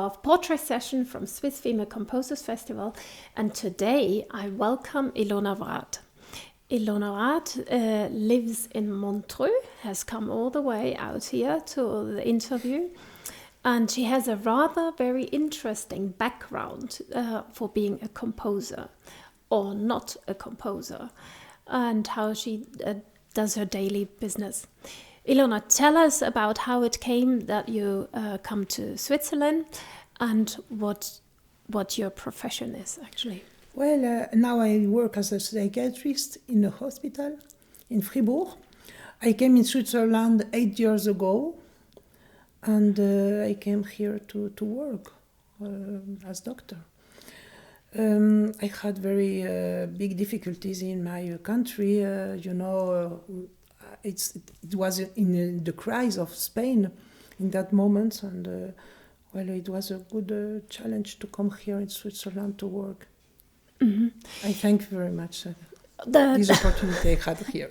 of Portrait Session from Swiss Female Composers Festival, and today I welcome Ilona Raad. Ilona Raad lives in Montreux, has come all the way out here to the interview, and she has a rather very interesting background for being a composer, or not a composer, and how she does her daily business. Ilona, tell us about how it came that you come to Switzerland and what your profession is, actually. Well, now I work as a psychiatrist in a hospital in Fribourg. I came in Switzerland 8 years ago, and I came here to work as doctor. I had very big difficulties in my country, it was in the crisis of Spain in that moment, and it was a good challenge to come here in Switzerland to work. Mm-hmm. I thank you very much this opportunity I had here.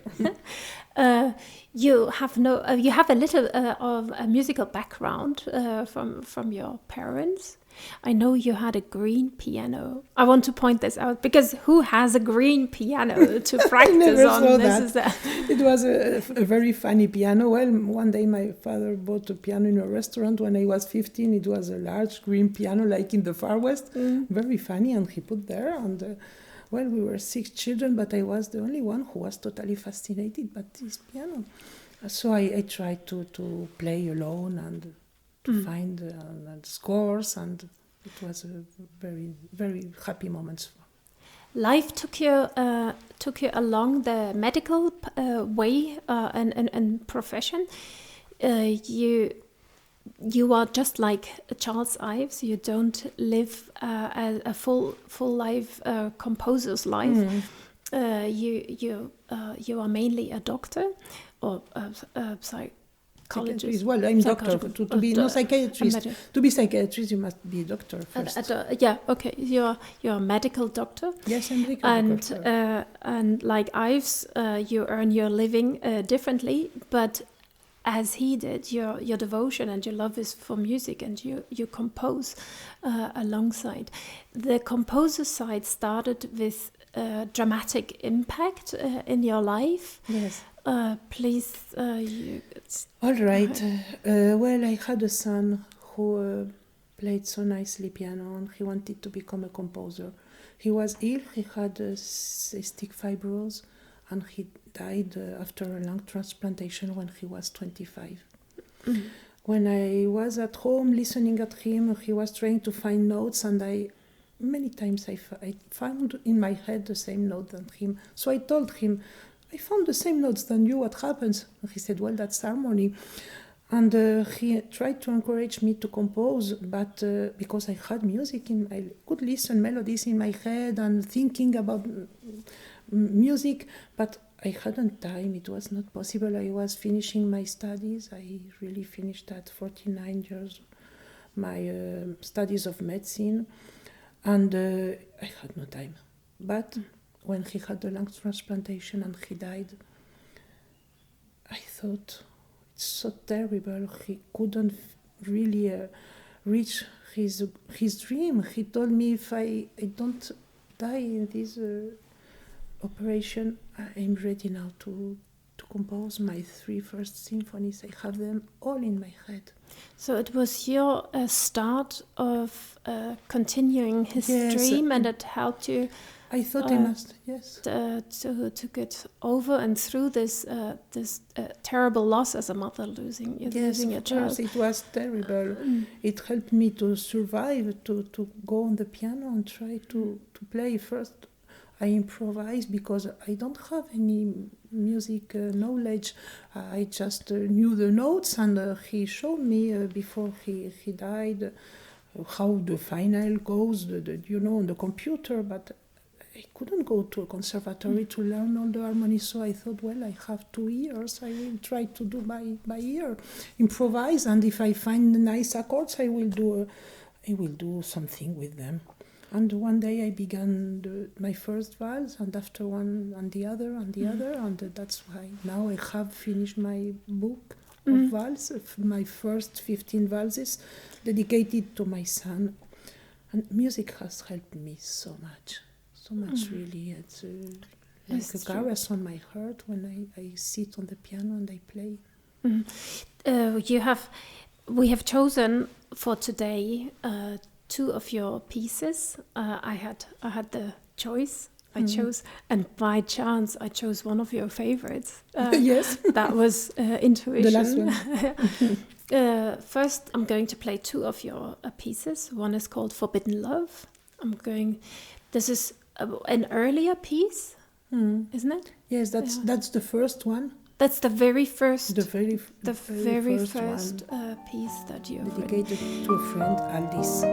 You have a little of a musical background from your parents. I know you had a green piano. I want to point this out because who has a green piano to practice on? It was a very funny piano. Well, one day my father bought a piano in a restaurant when I was 15. It was a large green piano like in the Far West. Very funny, and he put there. And we were 6 children, but I was the only one who was totally fascinated by this piano. So I tried to play alone and to find scores, and it was a very, very happy moment. Life took you along the medical way and profession. You are just like Charles Ives. You don't live a full life composer's life. You are mainly a doctor or psychologist. Well, I'm doctor. To be no psychiatrist. To be psychiatrist, you must be a doctor first. Okay. You're a medical doctor. Yes, I'm medical doctor. And like Ives, you earn your living differently, but as he did, your devotion and your love is for music, and you compose alongside. The composer side started with dramatic impact in your life. Yes. Please. All right. I had a son who played so nicely piano, and he wanted to become a composer. He was ill. He had cystic fibrosis, and he died after a lung transplantation when he was 25. Mm-hmm. When I was at home listening at him, he was trying to find notes, and many times I found in my head the same note than him. So I told him, I found the same notes than you, what happens? And he said, well, that's harmony. And he tried to encourage me to compose, but because I had music, I could listen melodies in my head and thinking about music, but I hadn't time. It was not possible. I was finishing my studies. I really finished at 49 years my studies of medicine, and I had no time. But when he had the lung transplantation and he died, I thought, it's so terrible. He couldn't really reach his dream. He told me, if I don't die in this operation, I'm ready now to compose my 3 first symphonies. I have them all in my head. So it was your start of continuing his dream, and it helped you. I thought I must, yes. To get over and through this terrible loss as a mother, losing a child. Yes, it was terrible. It helped me to survive, to go on the piano and try to play. First, I improvised because I don't have any music knowledge. I just knew the notes, and he showed me before he died how the final goes, on the computer, but I couldn't go to a conservatory to learn all the harmonies, so I thought, I have 2 years. I will try to do by ear, improvise, and if I find nice accords, I will do something with them. And one day I began my first valse, and after one and the other, and that's why now I have finished my book of valse, my first 15 valses dedicated to my son. And music has helped me so much really. It's like a caress on my heart when I sit on the piano and I play. We have chosen for today 2 of your pieces. I had the choice. I chose, and by chance, I chose one of your favorites. Yes. That was Intuition. The last one. First, I'm going to play 2 of your pieces. One is called Forbidden Love. This is an earlier piece, isn't it? Yes, that's the first one. That's the very first. The very first piece that you dedicated to a friend, Aldis.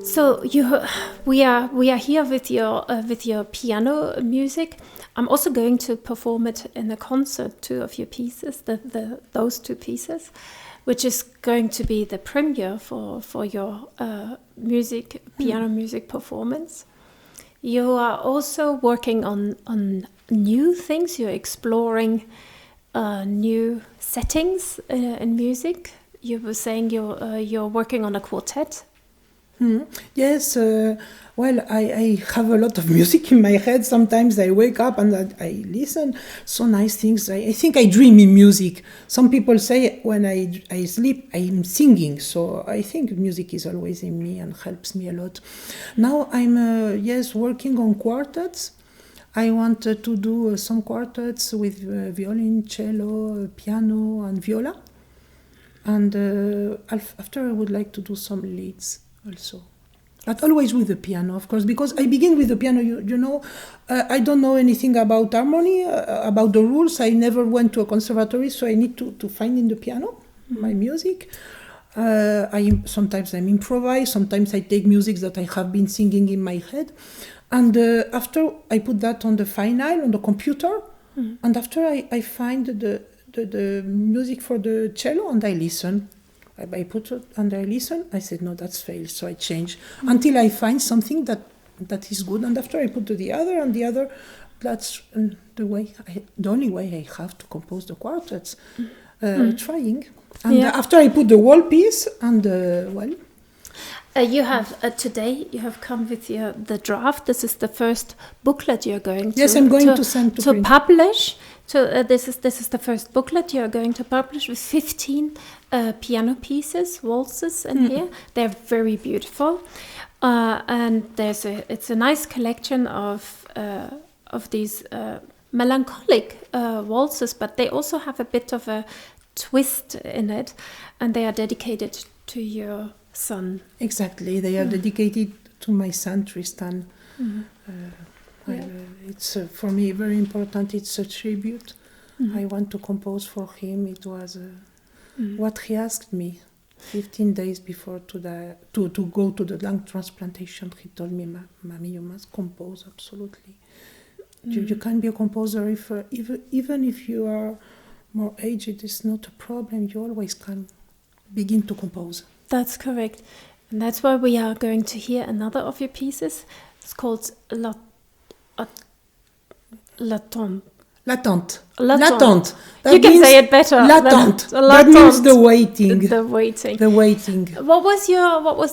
So we are here with your piano music. I'm also going to perform it in a concert, 2 of your pieces, those 2 pieces, which is going to be the premiere for your piano music performance. You are also working on new things. You're exploring new settings in music. You were saying you're working on a quartet. Yes, well, I have a lot of music in my head. Sometimes I wake up and I listen. So nice things. I think I dream in music. Some people say when I sleep, I'm singing. So I think music is always in me and helps me a lot. Now I'm, working on quartets. I want to do some quartets with violin, cello, piano, and viola. And after I would like to do some leads also. But always with the piano, of course, because I begin with the piano, I don't know anything about harmony, about the rules. I never went to a conservatory, so I need to find in the piano my music. Sometimes I'm improvise, sometimes I take music that I have been singing in my head. And after I put that on the vinyl, on the computer, and after I find the music for the cello and I listen. I put it and I listen. I said, no, that's failed. So I change until I find something that is good. And after I put to the other and the other, that's the only way I have to compose the quartets, trying. And after I put the whole piece and you have today. You have come with the draft. This is the first booklet you're going to. Yes, I'm going to send to publish. So this is the first booklet you're going to publish with 15 piano pieces, waltzes in here. They're very beautiful, and it's a nice collection of these melancholic waltzes, but they also have a bit of a twist in it, and they are dedicated to your son. Exactly, they are dedicated to my son Tristan. It's for me very important. It's a tribute. I want to compose for him. It was what he asked me 15 days before to go to the lung transplantation. He told me, "Mommy, you must compose absolutely. You can be a composer even if you are more aged. It's not a problem. You always can begin to compose." That's correct. And that's why we are going to hear another of your pieces. It's called L'attente. L'attente. You can say it better. L'attente. That means the waiting. The waiting. The waiting. What was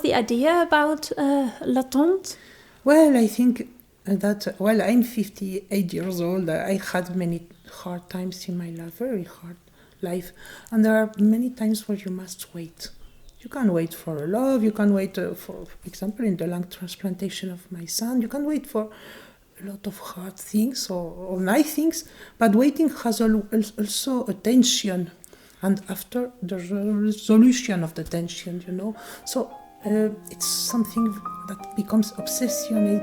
the idea about L'attente? Well, I think that, I'm 58 years old. I had many hard times in my life, very hard life. And there are many times where you must wait. You can wait for a love. You can wait for example, in the lung transplantation of my son. You can wait for a lot of hard things or nice things, but waiting has also a tension, and after the resolution of the tension, so it's something that becomes obsessionally.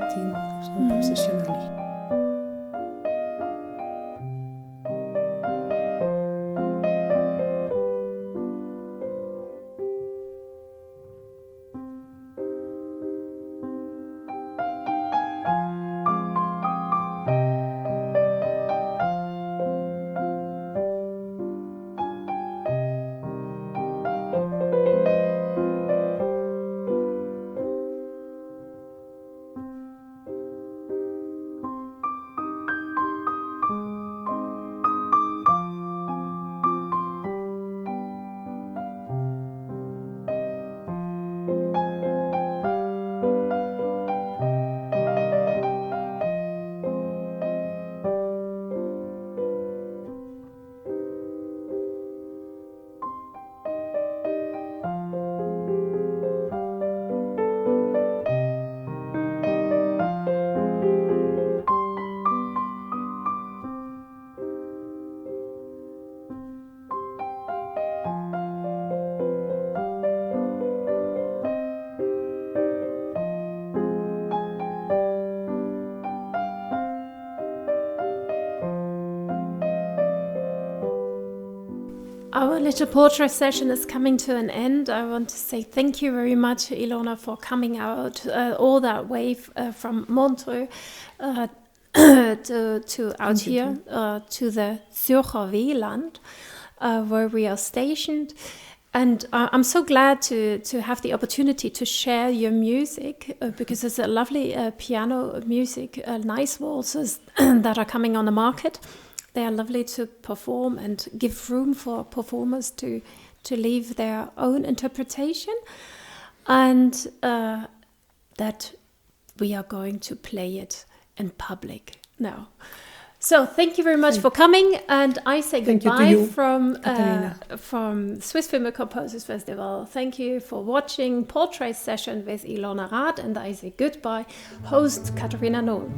Our little portrait session is coming to an end. I want to say thank you very much, Ilona, for coming out all that way from Montreux to out here to the Zürcher Wieland, where we are stationed. And I'm so glad to have the opportunity to share your music because it's a lovely piano music, nice waltzes that are coming on the market. They are lovely to perform and give room for performers to leave their own interpretation, and that we are going to play it in public now. So thank you very much for coming, and I say goodbye from Swiss Film Composers Festival. Thank you for watching Portrait Session with Ilona Raad, and I say goodbye, host Katharina Nohl.